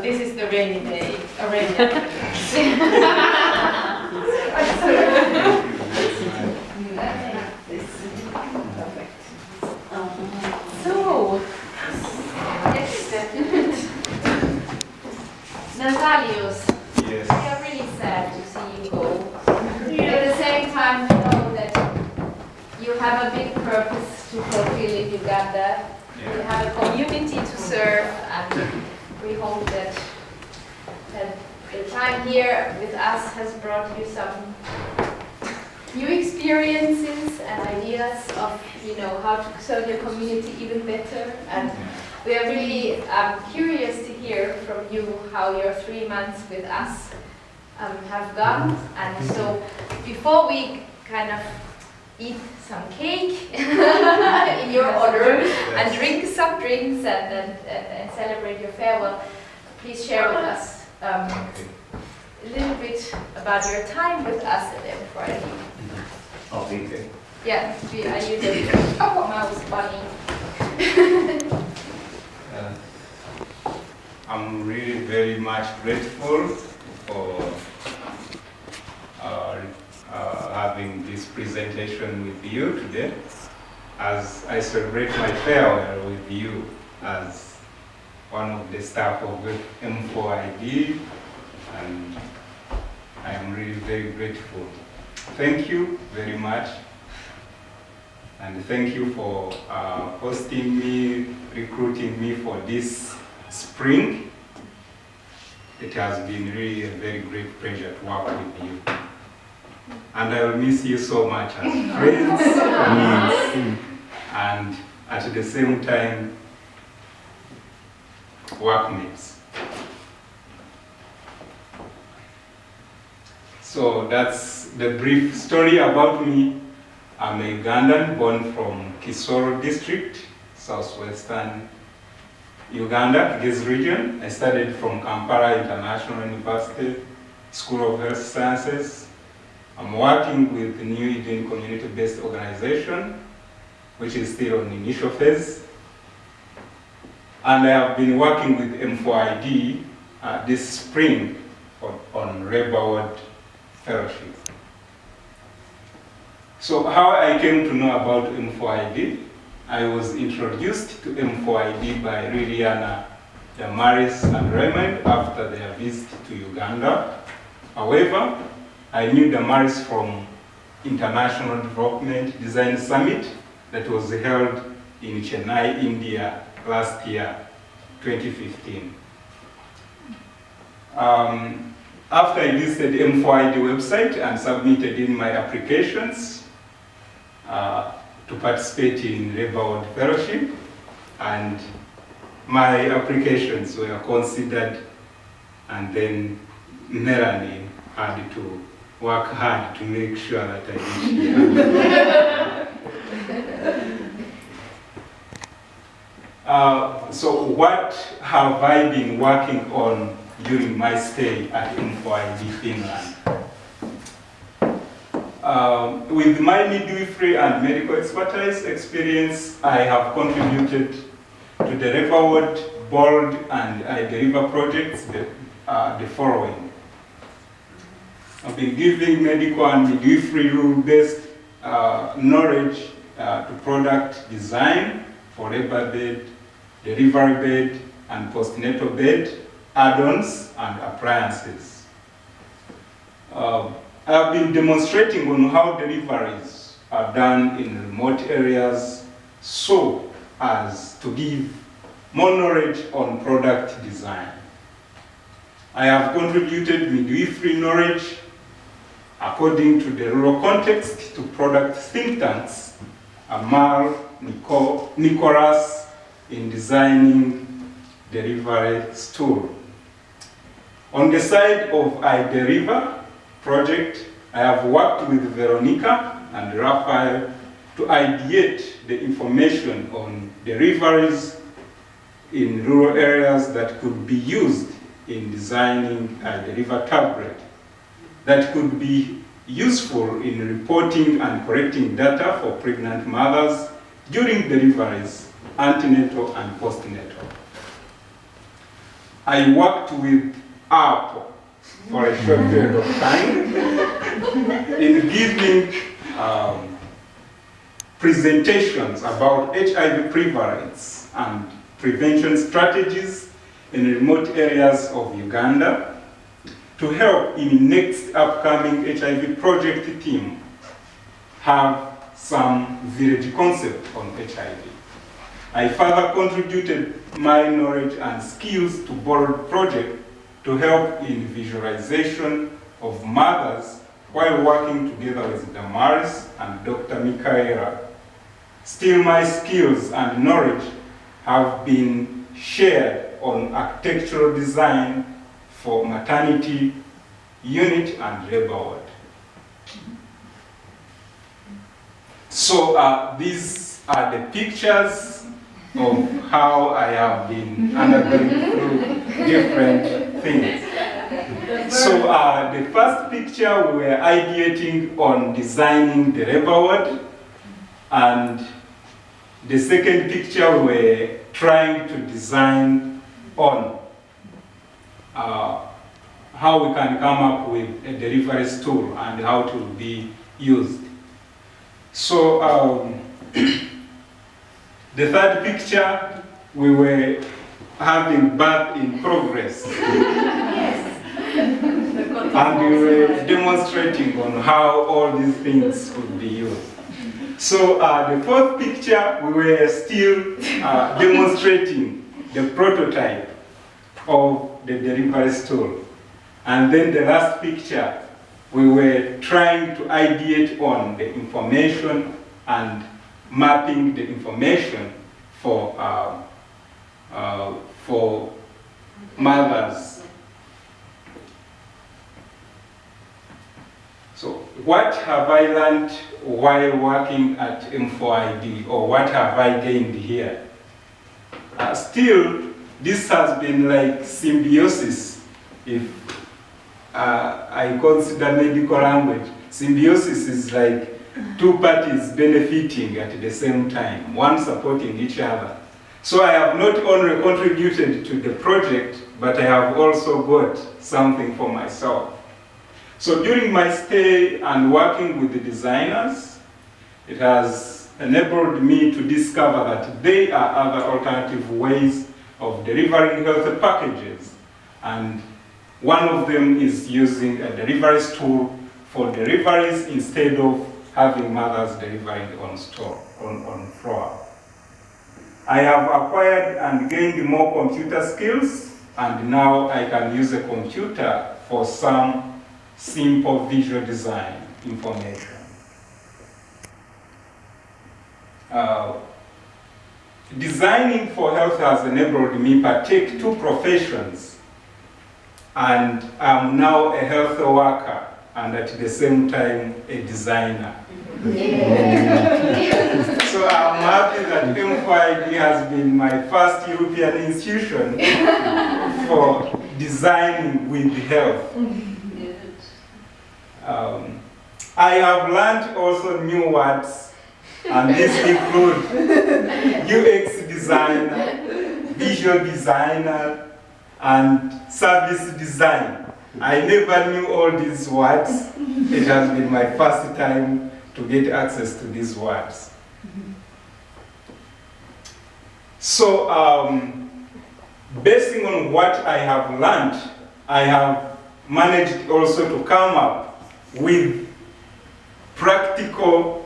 this is the rainy day, a rainy So, Nazalius, yes. we are really sad to see you go. At the same time, we know that you have a big purpose to fulfill in Uganda. You have a community to serve, and we hope that the time here with us has brought you some new experiences and ideas of, how to serve your community even better. And we are really curious to hear from you how your 3 months with us have gone. And so before we kind of eat some cake in your honor and drink some drinks and celebrate your farewell, please share with us a little bit about your time with us at M4ID. Okay. Yeah, are you the mouse bunny? I'm really very much grateful for having this presentation with you today, as I celebrate my farewell with you as one of the staff of M4ID, and I am really very grateful. Thank you very much, and thank you for hosting me, recruiting me for this spring. It has been really a very great pleasure to work with you. And I will miss you so much as friends, and at the same time, workmates. So that's the brief story about me. I'm a Ugandan born from Kisoro district, southwestern Uganda, this region. I studied from Kampala International University, School of Health Sciences. I'm working with the New Eden community-based organization, which is still on the initial phase. And I have been working with M4ID this spring on Rebaward Fellowship. So how I came to know about M4ID, I was introduced to M4ID by Liliana, Damaris, and Raymond after their visit to Uganda. However, I knew Damaris from International Development Design Summit that was held in Chennai, India last year, 2015. After I visited the M4ID website and submitted in my applications to participate in Rebaward Fellowship, and my applications were considered, and then Melanie had to work hard to make sure that I reached here. So what have I been working on during my stay at M4ID Finland? With my midwifery and medical expertise experience, I have contributed to the Rebaward Board and I Deliver projects the following. I've been giving medical and midwifery rule-based knowledge to product design for labor bed, delivery bed, and postnatal bed, add-ons, and appliances. I have been demonstrating on how deliveries are done in remote areas so as to give more knowledge on product design. I have contributed midwifery knowledge according to the rural context to product think tanks, Amal, Nicholas, in designing delivery stool. On the side of I Deliver project, I have worked with Veronica and Raphael to ideate the information on deliveries in rural areas that could be used in designing a Deliver tablet that could be useful in reporting and collecting data for pregnant mothers during deliveries, antenatal and postnatal. I worked with Apple for a short period of time in giving presentations about HIV prevalence and prevention strategies in remote areas of Uganda to help in next upcoming HIV project team have some village concept on HIV. I further contributed my knowledge and skills to BOLD project to help in visualization of mothers while working together with Damaris and Dr. Michaela. Still, my skills and knowledge have been shared on architectural design for maternity unit and labor ward. So these are the pictures of how I have been undergoing through different things. So the first picture we were ideating on designing the labor ward, and the second picture we were trying to design on how we can come up with a delivery stool and how it will be used. So the third picture, we were having birth in progress. Yes. And we were demonstrating on how all these things could be used. So the fourth picture, we were still demonstrating the prototype of the delivery stool. And then the last picture, we were trying to ideate on the information and mapping the information for mothers. So what have I learned while working at M4ID, or what have I gained here? Still, this has been like symbiosis. If I consider medical language, symbiosis is like two parties benefiting at the same time, one supporting each other. So I have not only contributed to the project, but I have also got something for myself. So during my stay and working with the designers, it has enabled me to discover that there are other alternative ways of delivering health packages. And one of them is using a delivery stool for deliveries instead of having mothers delivering on floor. I have acquired and gained more computer skills, and now I can use a computer for some simple visual design information. Designing for health has enabled me to partake two professions, and I'm now a health worker and at the same time a designer. So I'm happy that M4ID has been my first European institution for designing with health. I have learned also new words, and these include UX designer, visual designer, and service design. I never knew all these words. It has been my first time to get access to these words. So, basing on what I have learned, I have managed also to come up with practical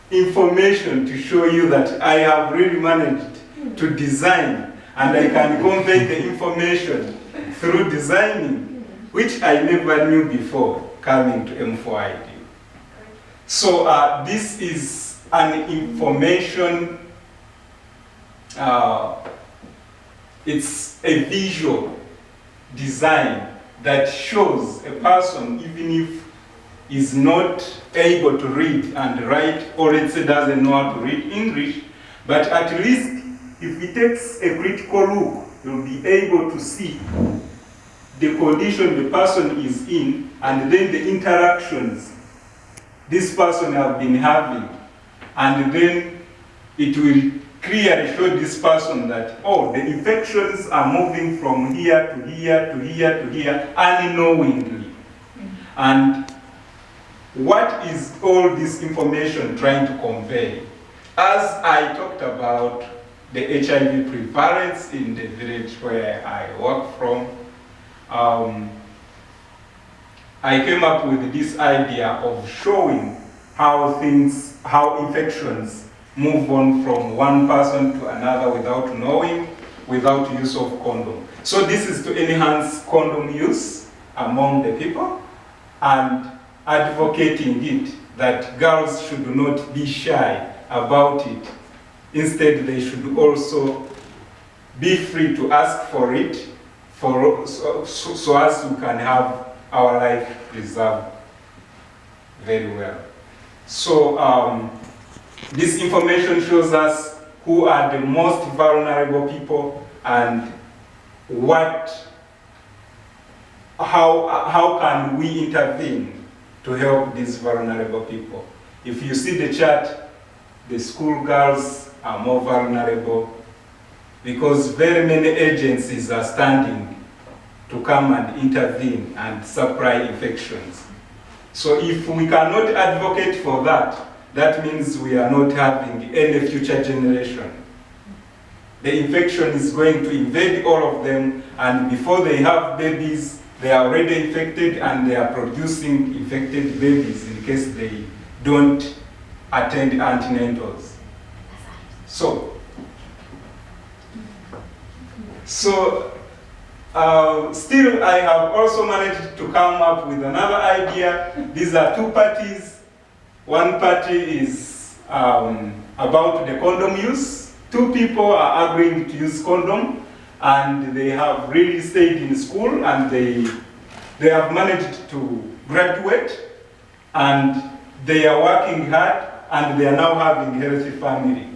information to show you that I have really managed to design, and I can convey the information through designing, which I never knew before coming to M4ID. So this is an information, it's a visual design that shows a person, even if is not able to read and write, or let's say doesn't know how to read English, but at least if he takes a critical look, he'll be able to see the condition the person is in, and then the interactions this person has been having, and then it will clearly showed this person that, oh, the infections are moving from here to here to here to here unknowingly. And what is all this information trying to convey? As I talked about the HIV prevalence in the village where I work from, I came up with this idea of showing how infections move on from one person to another without knowing, without use of condom. So this is to enhance condom use among the people and advocating it that girls should not be shy about it. Instead, they should also be free to ask for it so as we can have our life preserved very well. So this information shows us who are the most vulnerable people and how can we intervene to help these vulnerable people. If you see the chart, the schoolgirls are more vulnerable because very many agencies are standing to come and intervene and supply infections. So if we cannot advocate for that, that means we are not having any future generation. The infection is going to invade all of them, and before they have babies, they are already infected and they are producing infected babies in case they don't attend antenatals. So still I have also managed to come up with another idea. These are two parties. One party is about the condom use. Two people are agreeing to use condom, and they have really stayed in school and they have managed to graduate, and they are working hard and they are now having a healthy family.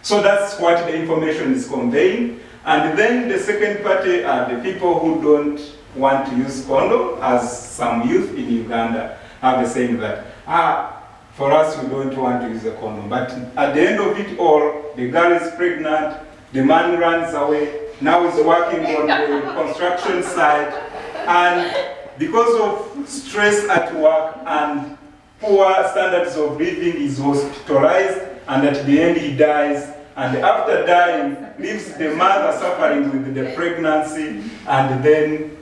So that's what the information is conveying. And then the second party are the people who don't want to use condom, as some youth in Uganda have saying that, for us we don't want to use a condom. But at the end of it all, the girl is pregnant, the man runs away, now he's working on the construction site, and because of stress at work and poor standards of living, he's hospitalized, and at the end he dies. And after dying, leaves the mother suffering with the pregnancy, and then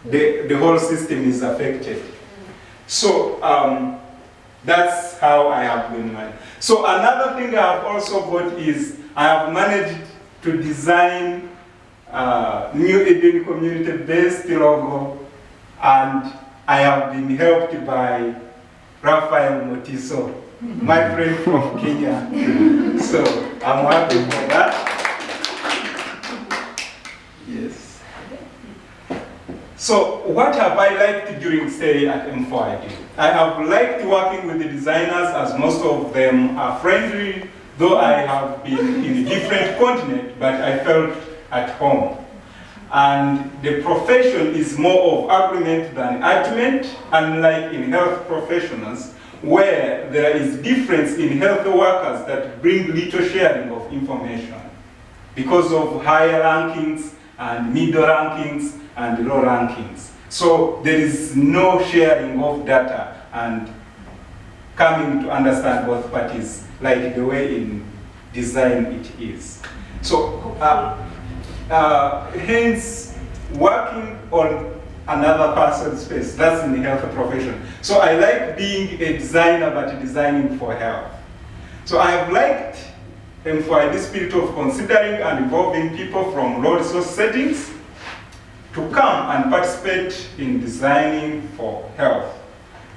the whole system is affected. So that's how I have been managed. So another thing I have also got is I have managed to design New Eden community-based logo, and I have been helped by Raphael Motiso, my friend from Kenya. So I'm happy for that. Yes. So what have I liked during stay at M4ID? I have liked working with the designers, as most of them are friendly, though I have been in a different continent, but I felt at home. And the profession is more of agreement than argument, unlike in health professionals, where there is difference in health workers that bring little sharing of information because of higher rankings and middle rankings and low rankings. So there is no sharing of data and coming to understand both parties like the way in design it is. So hence working on another person's space, that's in the health profession. So I like being a designer, but designing for health. So I have liked M4ID spirit of considering and involving people from low resource settings to come and participate in designing for health.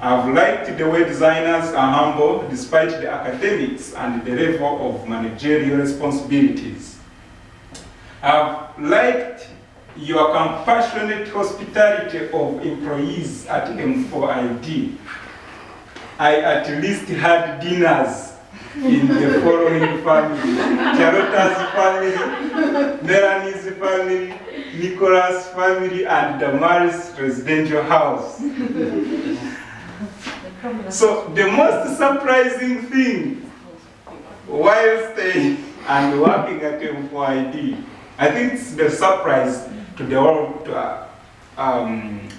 I've liked the way designers are humble despite the academics and the level of managerial responsibilities. I've liked your compassionate hospitality of employees at M4ID. I at least had dinners in the following family: Charota's family, Melanie's family, Nicholas' family, and Damaris' residential house. So the most surprising thing while staying and working at M4ID. I think it's the surprise to the world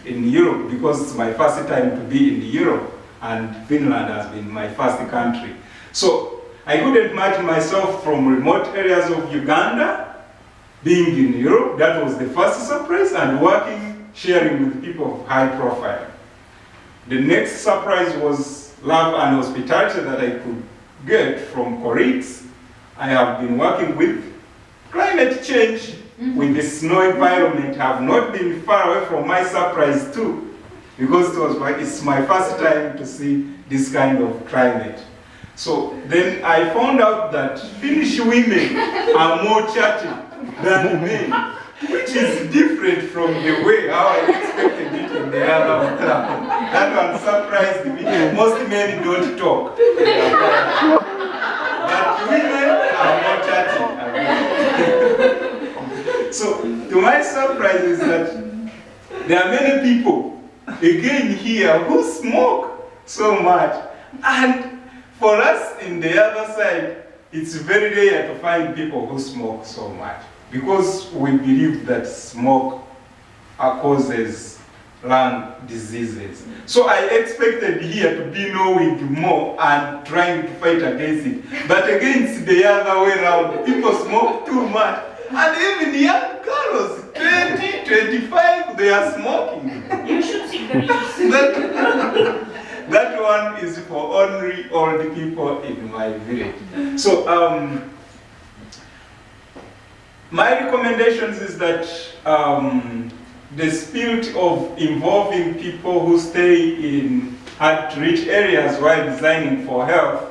in Europe, because it's my first time to be in Europe, and Finland has been my first country. So I couldn't imagine myself from remote areas of Uganda being in Europe. That was the first surprise, and working, sharing with people of high profile. The next surprise was love and hospitality that I could get from colleagues. I have been working with climate change, with the snow environment. Have not been far away from my surprise too, because it's my first time to see this kind of climate. So then I found out that Finnish women are more chatty than men, which is different from the way how I expected it in the other club. That one surprised me. Most men don't talk. But women are more chatty. So, to my surprise is that there are many people, again here, who smoke so much. And for us in the other side, it's very rare to find people who smoke so much, because we believe that smoke causes lung diseases. So I expected here to be knowing more and trying to fight against it. But again, it's the other way around. People smoke too much. And even young girls, 20, 25, they are smoking. You should see the news. That one is for only old people in my village. So my recommendations is that the spirit of involving people who stay in hard-to-reach areas while designing for health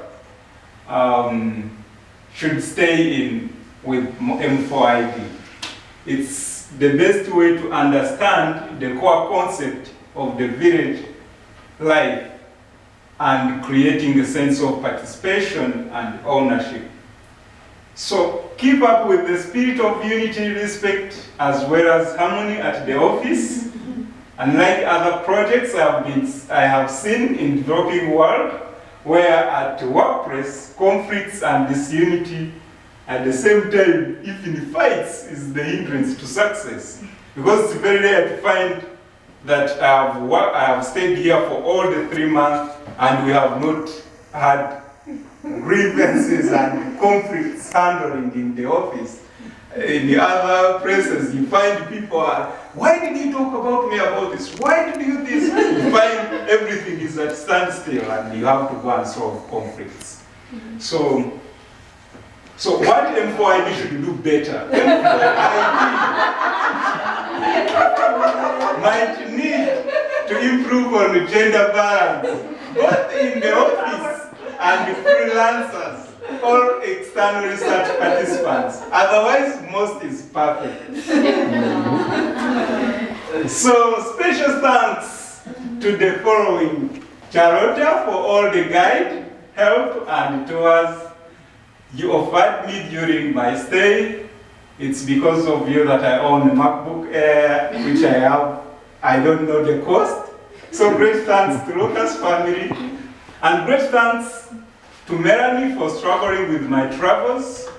should stay in with M4ID. It's the best way to understand the core concept of the village life and creating a sense of participation and ownership. So keep up with the spirit of unity, respect, as well as harmony at the office. Unlike other projects I have seen in the developing world, where at the workplace, conflicts and disunity at the same time, even fights, is the hindrance to success. Because it's very rare to find that I have stayed here for all the 3 months and we have not had grievances and conflicts handling in the office. In the other places, you find people are, why did you talk about me about this? Why did you do this? You find everything is at standstill and you have to go and solve conflicts. So what M4ID should do better? M4ID might need to improve on the gender balance, both in the office and the freelancers or external research participants. Otherwise, most is perfect. So, special thanks to the following: Charlotta for all the guide, help, and tours you offered me during my stay. It's because of you that I own a MacBook Air, which I have. I don't know the cost. So great thanks to Lucas' family. And great thanks to Melanie for struggling with my travels.